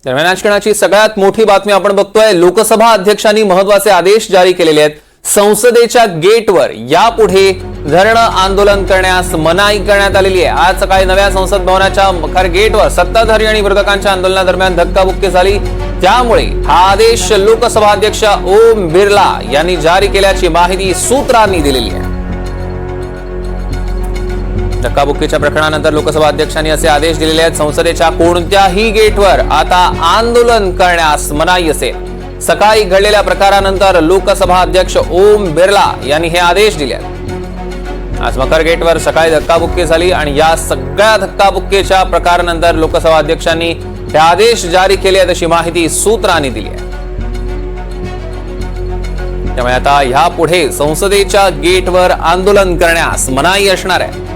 दरम्यान आज क्षणाची सगळ्यात मोठी बातमी आपण बघतोय। लोकसभा अध्यक्षांनी महत्त्वाचे आदेश जारी केलेले आहेत। संसदेच्या गेटवर यापुढे धरणं आंदोलन करण्यास मनाई करण्यात आलेली आहे। आज सकाळी नव्या संसद भवनाच्या मखर गेटवर सत्ताधारी आणि विरोधकांच्या आंदोलनादरम्यान धक्काबुक्की झाली। त्यामुळे हा आदेश लोकसभा अध्यक्ष ओम बिर्ला यांनी जारी केल्याची माहिती सूत्रांनी दिलेली आहे। धक्काबुक्कीच्या प्रकरणानंतर लोकसभा अध्यक्षांनी असे आदेश दिलेले आहेत। संसदेच्या कोणत्याही गेटवर आता आंदोलन करण्यास मनाई असेल। सकाळी घडलेल्या प्रकारानंतर लोकसभा अध्यक्ष ओम बिर्ला यांनी हे आदेश दिले आहेत। आज मखर गेटवर सकाळी धक्काबुक्की झाली आणि या सगळ्या धक्काबुक्कीच्या प्रकारानंतर लोकसभा अध्यक्षांनी हे आदेश जारी केले आहेत अशी माहिती सूत्रांनी दिली आहे। त्यामुळे आता यापुढे संसदेच्या गेटवर आंदोलन करण्यास मनाई असणार आहे।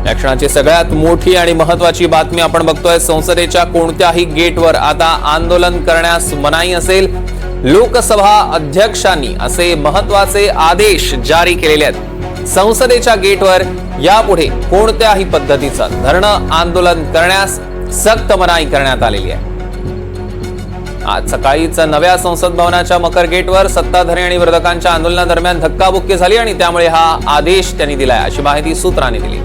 या क्षणाची सगळ्यात मोठी आणि महत्त्वाची बातमी आपण बघतोय। संसदेच्या कोणत्याही गेटवर आता आंदोलन करण्यास मनाई असेल। लोकसभा अध्यक्षांनी असे महत्त्वाचे आदेश जारी केलेले आहेत। संसदेच्या गेटवर यापुढे कोणत्याही पद्धतीचं धरणं आंदोलन करण्यास सक्त मनाई करण्यात आलेली आहे। आज सकाळीच नव्या संसद भवनाच्या मखर गेटवर सत्ताधारी आणि विरोधकांच्या आंदोलनादरम्यान धक्काबुक्की झाली आणि त्यामुळे हा आदेश त्यांनी दिलाय अशी माहिती सूत्रांनी दिली।